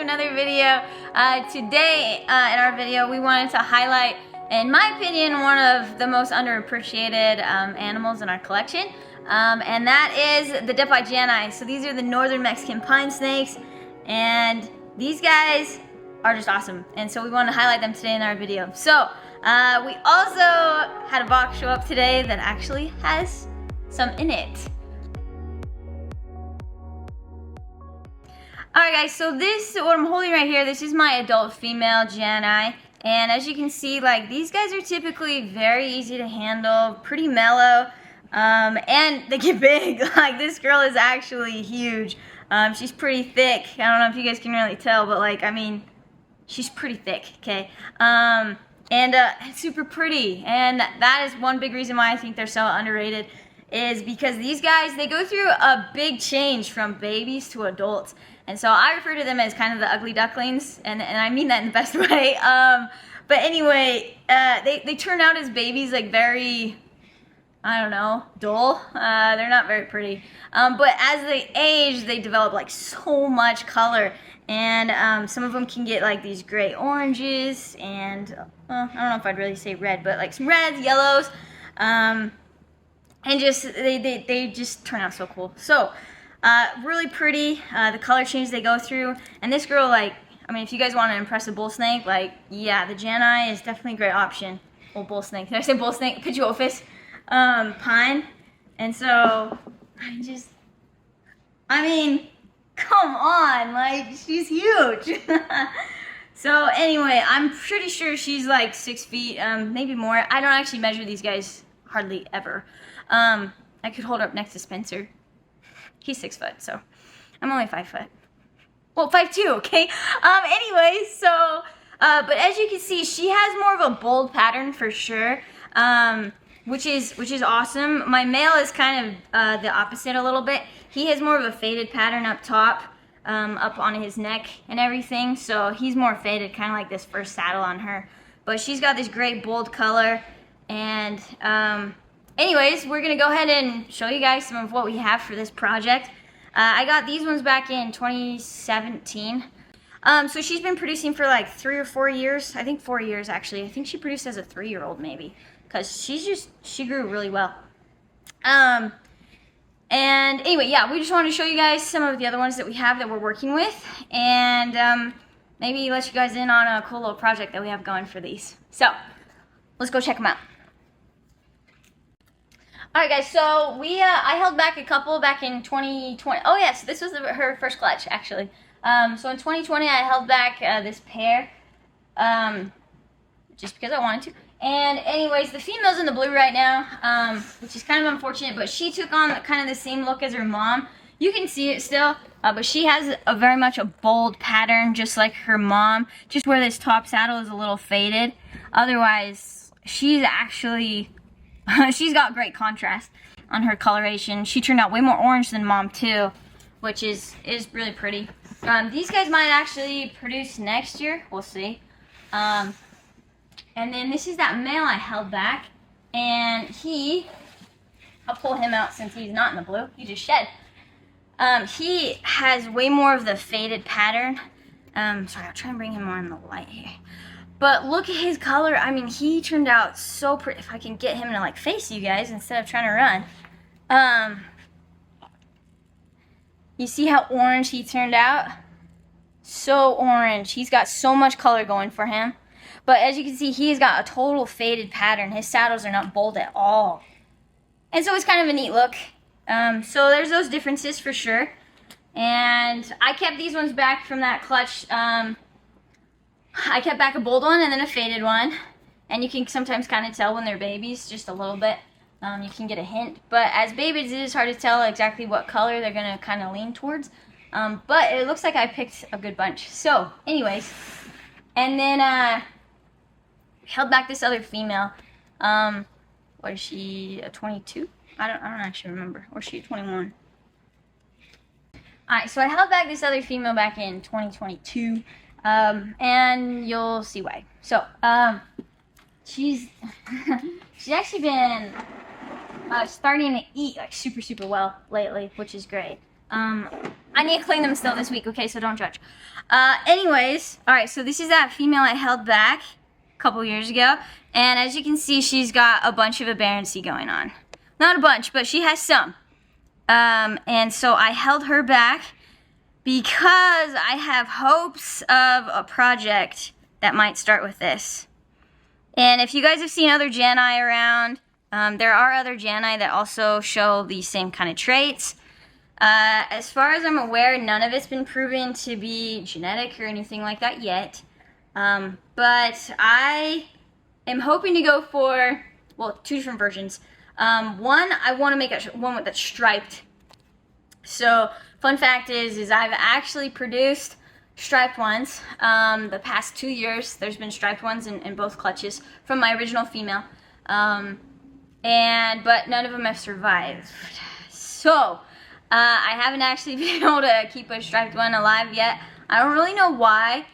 another video. Today in our video we wanted to highlight, in my opinion, one of the most underappreciated animals in our collection, and that is the dip by Jani. So these are the northern Mexican pine snakes, and these guys are just awesome, and so we want to highlight them today in our video. So we also had a box show up today that actually has some in it. Alright guys, so this, what I'm holding right here, this is my adult female Jani, and as you can see, like, these guys are typically very easy to handle, pretty mellow, and they get big. Like, this girl is actually huge. She's pretty thick. I don't know if you guys can really tell, but like, I mean, she's pretty thick, okay? And super pretty, and that is one big reason why I think they're so underrated, is because these guys, they go through a big change from babies to adults. And so I refer to them as kind of the ugly ducklings, and I mean that in the best way. But anyway, they turn out as babies like very, I don't know, dull. They're not very pretty. But as they age, they develop like so much color. And some of them can get like these gray oranges and, well, I don't know if I'd really say red, but like some reds, yellows. And just, they just turn out so cool. So, really pretty, the color change they go through. And this girl, like, I mean, if you guys want to impress a bull snake, like, yeah, the Jani is definitely a great option. Oh, bull snake. Did I say bull snake? Pituophis. Pine. And so, I mean, come on, like, she's huge. So anyway, I'm pretty sure she's like 6 feet, maybe more. I don't actually measure these guys hardly ever. I could hold her up next to Spencer. He's 6 foot, so I'm only 5 foot. Well, 5'2", okay? Anyway, so, but as you can see, she has more of a bold pattern for sure, which is awesome. My male is kind of the opposite a little bit. He has more of a faded pattern up top, up on his neck and everything, so he's more faded, kind of like this first saddle on her. But she's got this great bold color, and anyways, we're going to go ahead and show you guys some of what we have for this project. I got these ones back in 2017. So she's been producing for like 3 or 4 years. I think 4 years, actually. I think she produced as a 3-year-old maybe, because she grew really well. And anyway, yeah, we just wanted to show you guys some of the other ones that we have that we're working with, and maybe let you guys in on a cool little project that we have going for these. So, let's go check them out. Alright guys, so I held back a couple back in 2020. Oh yes, this was her first clutch, actually. So in 2020 I held back this pair, just because I wanted to. And anyways, the female's in the blue right now, which is kind of unfortunate, but she took on kind of the same look as her mom. You can see it still, but she has very much a bold pattern, just like her mom, just where this top saddle is a little faded. Otherwise, she's actually... she's got great contrast on her coloration. She turned out way more orange than mom too, which is really pretty. These guys might actually produce next year. We'll see. And then this is that male I held back, and I'll pull him out since he's not in the blue. He just shed. He has way more of the faded pattern. Sorry, I'll try and bring him more in the light here. But look at his color. I mean, he turned out so pretty. If I can get him to like face you guys instead of trying to run. You see how orange he turned out? So orange. He's got so much color going for him. But as you can see, he's got a total faded pattern. His saddles are not bold at all. And so it's kind of a neat look. So there's those differences for sure. And I kept these ones back from that clutch. I kept back a bold one and then a faded one, and you can sometimes kind of tell when they're babies, just a little bit. You can get a hint, but as babies it is hard to tell exactly what color they're going to kind of lean towards, but it looks like I picked a good bunch. So anyways, and then held back this other female. What is she, a 22? I don't actually remember. Or is she a 21? Alright, so I held back this other female back in 2022. And you'll see why. So, she's actually been starting to eat like super well lately, which is great. I I need to clean them still this week, okay, so don't judge. Anyways, alright, so this is that female I held back a couple years ago. And as you can see, she's got a bunch of aberrancy going on. Not a bunch, but she has some. And so I held her back because I have hopes of a project that might start with this. And if you guys have seen other Jani around, there are other Jani that also show the same kind of traits. As far as I'm aware, none of it's been proven to be genetic or anything like that yet. But I am hoping to go for, well, two different versions. One, I want to make one that's striped. So, fun fact is I've actually produced striped ones. The past 2 years, there's been striped ones in both clutches from my original female. But none of them have survived. So, I haven't actually been able to keep a striped one alive yet. I don't really know why.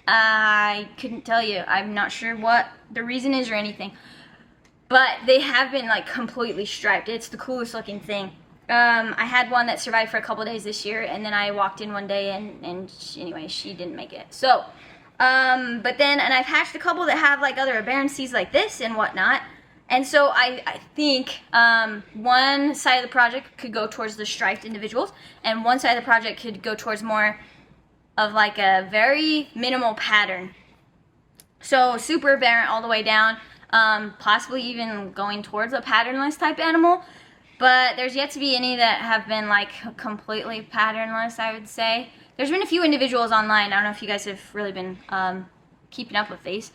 I couldn't tell you. I'm not sure what the reason is or anything. But they have been like completely striped. It's the coolest looking thing. I had one that survived for a couple days this year, and then I walked in one day and anyway, she didn't make it. So, and I've hatched a couple that have like other aberrancies like this and whatnot. And so I think one side of the project could go towards the striped individuals, and one side of the project could go towards more of like a very minimal pattern. So super aberrant all the way down, possibly even going towards a patternless type animal. But there's yet to be any that have been like completely patternless, I would say. There's been a few individuals online, I don't know if you guys have really been keeping up with these,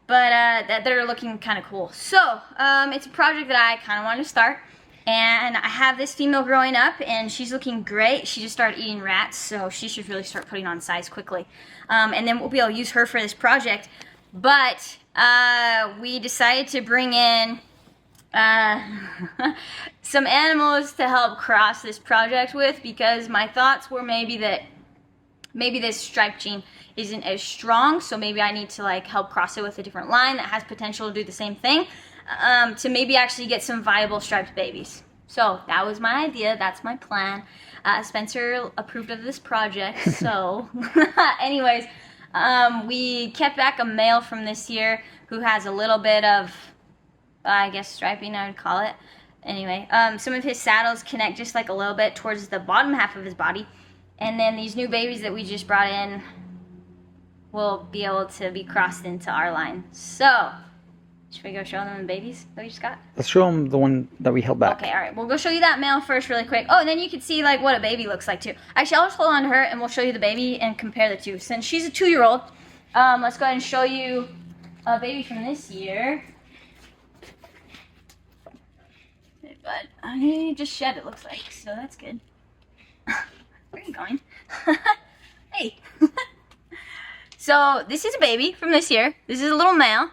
but that are looking kind of cool. So, it's a project that I kind of want to start. And I have this female growing up, and she's looking great. She just started eating rats, so she should really start putting on size quickly. And then we'll be able to use her for this project. But we decided to bring in some animals to help cross this project with, because my thoughts were maybe this striped gene isn't as strong, so maybe I need to like help cross it with a different line that has potential to do the same thing, to maybe actually get some viable striped babies. So that was my idea, that's my plan. Spencer approved of this project, so anyways, we kept back a male from this year who has a little bit of, I guess striping I would call it. Anyway, some of his saddles connect just like a little bit towards the bottom half of his body. And then these new babies that we just brought in will be able to be crossed into our line. So, should we go show them the babies that we just got? Let's show them the one that we held back. Okay, alright. We'll go show you that male first really quick. Oh, and then you can see like what a baby looks like too. Actually, I'll just hold on to her and we'll show you the baby and compare the two. Since she's a 2-year-old, let's go ahead and show you a baby from this year. But I just shed, it looks like, so that's good. Where are you going? Hey. So, this is a baby from this year. This is a little male.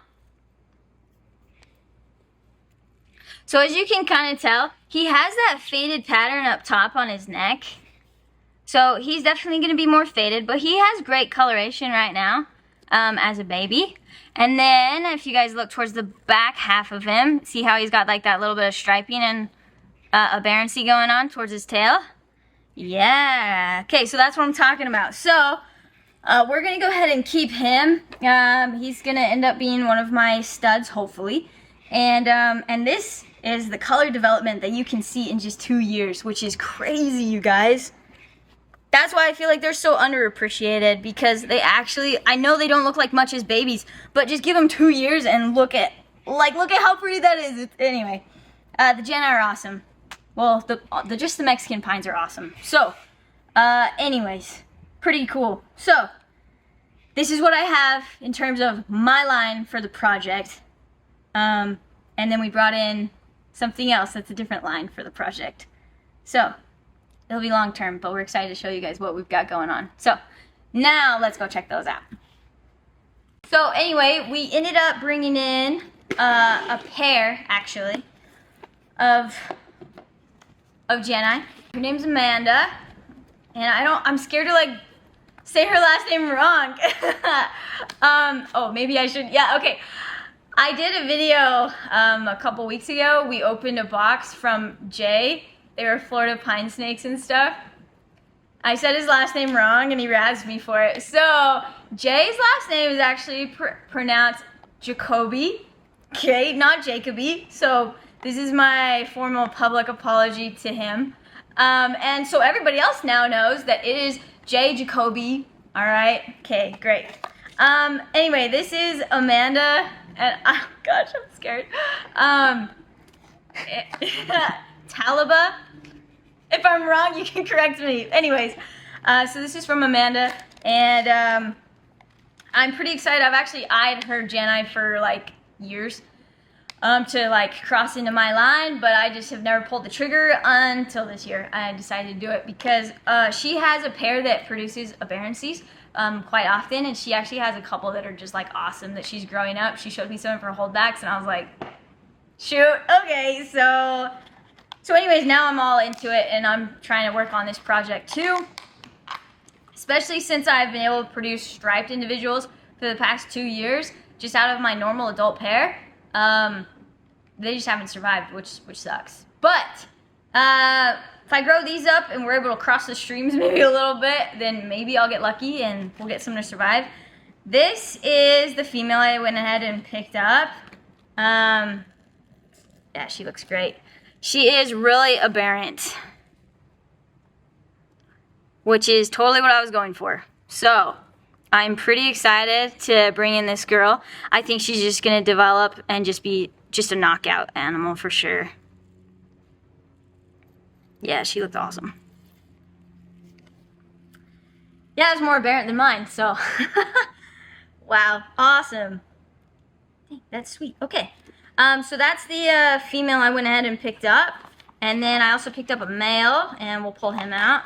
So, as you can kind of tell, he has that faded pattern up top on his neck. So, he's definitely going to be more faded, but he has great coloration right now as a baby. And then, if you guys look towards the back half of him, see how he's got like that little bit of striping and aberrancy going on towards his tail? Yeah. Okay, so that's what I'm talking about. So, we're going to go ahead and keep him. He's going to end up being one of my studs, hopefully. And this is the color development that you can see in just 2 years, which is crazy, you guys. That's why I feel like they're so underappreciated, because they actually, I know they don't look like much as babies, but just give them 2 years and look at how pretty that is. Anyway, the Jani are awesome. Well, just the Mexican pines are awesome. So, anyways, pretty cool. So, this is what I have in terms of my line for the project. And then we brought in something else that's a different line for the project. So, it'll be long term, but we're excited to show you guys what we've got going on. So, now let's go check those out. So, anyway, we ended up bringing in a pair, actually, of Jani. Her name's Amanda, and I'm scared to like say her last name wrong. Oh, maybe I shouldn't. Yeah, okay. I did a video a couple weeks ago. We opened a box from Jay. They were Florida pine snakes and stuff. I said his last name wrong and he razzed me for it. So Jay's last name is actually pronounced Jacoby, okay, not Jacoby. So this is my formal public apology to him. And so everybody else now knows that it is Jay Jacoby. All right, okay, great. Anyway, this is Amanda, and oh gosh, I'm scared. Talaba. If I'm wrong, you can correct me. Anyways, so this is from Amanda, and I'm pretty excited. I've actually eyed her Jani for like years to like cross into my line, but I just have never pulled the trigger until this year. I decided to do it because she has a pair that produces aberrancies quite often, and she actually has a couple that are just like awesome that she's growing up. She showed me some of her holdbacks, and I was like, shoot, okay, So anyways, now I'm all into it, and I'm trying to work on this project too, especially since I've been able to produce striped individuals for the past 2 years, just out of my normal adult pair. They just haven't survived, which sucks. But if I grow these up and we're able to cross the streams maybe a little bit, then maybe I'll get lucky and we'll get some to survive. This is the female I went ahead and picked up. Yeah, she looks great. She is really aberrant, which is totally what I was going for. So I'm pretty excited to bring in this girl. I think she's just going to develop and just be just a knockout animal for sure. Yeah, she looked awesome. Yeah, it's more aberrant than mine, so. Wow, awesome. That's sweet. Okay. So that's the female I went ahead and picked up. And then I also picked up a male, and we'll pull him out.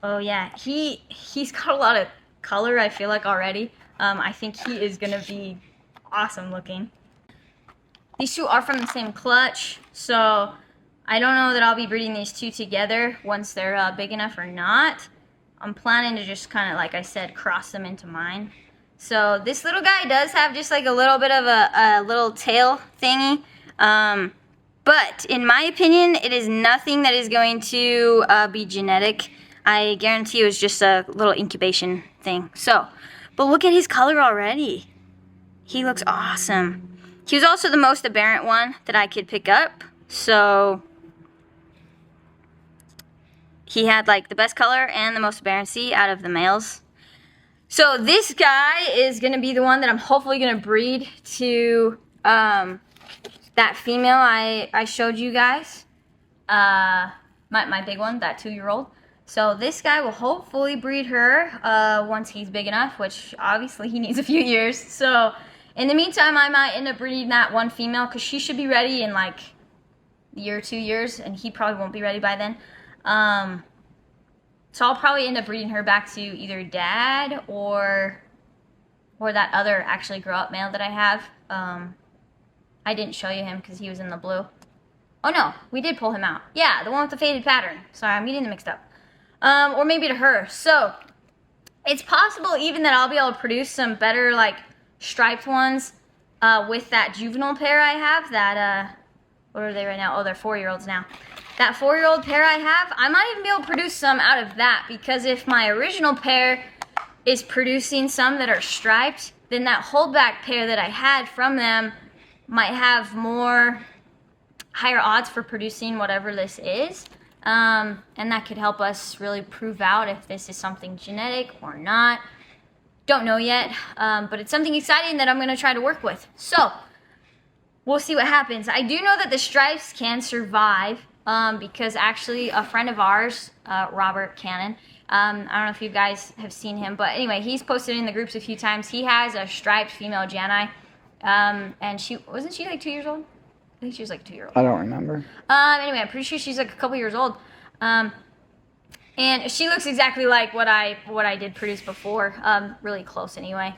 Oh yeah, he's got a lot of color, I feel like, already. I think he is gonna be awesome looking. These two are from the same clutch, so I don't know that I'll be breeding these two together once they're big enough or not. I'm planning to just kind of, like I said, cross them into mine. So this little guy does have just like a little bit of a little tail thingy. But in my opinion, it is nothing that is going to be genetic. I guarantee it was just a little incubation thing. So, but look at his color already. He looks awesome. He was also the most aberrant one that I could pick up. So he had like the best color and the most aberrancy out of the males. So this guy is going to be the one that I'm hopefully going to breed to that female I showed you guys. My big one, that 2-year-old. So this guy will hopefully breed her once he's big enough, which obviously he needs a few years. So in the meantime, I might end up breeding that one female because she should be ready in like a year or 2 years, and he probably won't be ready by then. So I'll probably end up breeding her back to either dad or that other actually grow up male that I have. I didn't show you him because he was in the blue. Oh no, we did pull him out. Yeah, the one with the faded pattern. Sorry, I'm getting them mixed up. Or maybe to her. So it's possible even that I'll be able to produce some better like striped ones with that juvenile pair I have. That what are they right now? Oh, they're 4-year-olds now. That 4-year-old pair I have, I might even be able to produce some out of that, because if my original pair is producing some that are striped, then that holdback pair that I had from them might have higher odds for producing whatever this is. And that could help us really prove out if this is something genetic or not. Don't know yet, but it's something exciting that I'm going to try to work with. So we'll see what happens. I do know that the stripes can survive. Because actually a friend of ours, Robert Cannon, I don't know if you guys have seen him, but anyway, he's posted in the groups a few times. He has a striped female Jani, and wasn't she like 2 years old? I think she was like 2-year-old. I don't remember. Anyway, I'm pretty sure she's like a couple years old, and she looks exactly like what I did produce before, really close anyway.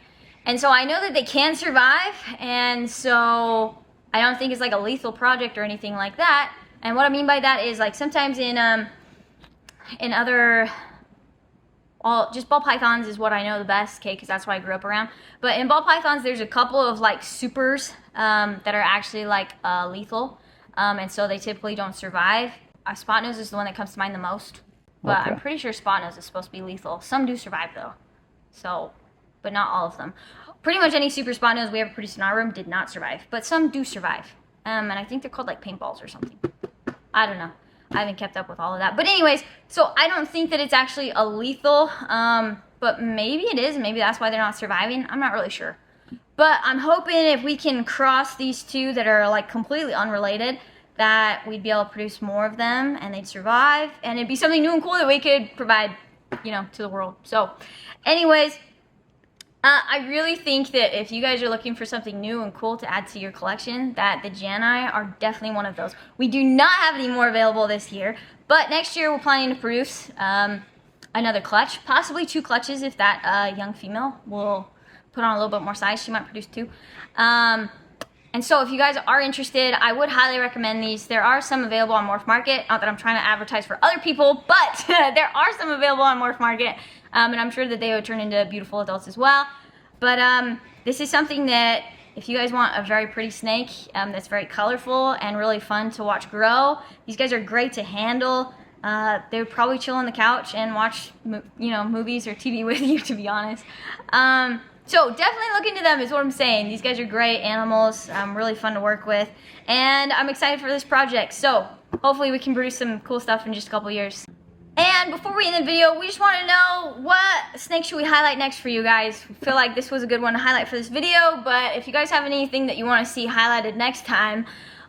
And so I know that they can survive, and so I don't think it's like a lethal project or anything like that. And what I mean by that is, like, sometimes in other, just ball pythons is what I know the best, okay, because that's what I grew up around. But in ball pythons, there's a couple of, like, supers that are actually, like, lethal. And so they typically don't survive. Spot nose is the one that comes to mind the most. but Okay. I'm pretty sure spot nose is supposed to be lethal. Some do survive though, so, but not all of them. Pretty much any super spot nose we ever produced in our room did not survive, but some do survive. And I think they're called like paintballs or something. I don't know. I haven't kept up with all of that. But anyways, so I don't think that it's actually a lethal, but maybe it is. Maybe that's why they're not surviving. I'm not really sure. But I'm hoping if we can cross these two that are like completely unrelated, that we'd be able to produce more of them and they'd survive. And it'd be something new and cool that we could provide, you know, to the world. So anyways, I really think that if you guys are looking for something new and cool to add to your collection, that the Jani are definitely one of those. We do not have any more available this year, but next year we're planning to produce another clutch, possibly 2 clutches if that young female will put on a little bit more size. She might produce 2. And so if you guys are interested, I would highly recommend these. There are some available on Morph Market. Not that I'm trying to advertise for other people, but there are some available on Morph Market. And I'm sure that they would turn into beautiful adults as well. But this is something that if you guys want a very pretty snake that's very colorful and really fun to watch grow, these guys are great to handle. They would probably chill on the couch and watch, you know, movies or TV with you, to be honest. So definitely look into them is what I'm saying. These guys are great animals, really fun to work with, and I'm excited for this project. So hopefully we can produce some cool stuff in just a couple years. And before we end the video, we just want to know what snake should we highlight next for you guys. We feel like this was a good one to highlight for this video, but if you guys have anything that you want to see highlighted next time,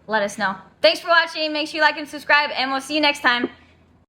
let us know. Thanks for watching. Make sure you like and subscribe, and we'll see you next time.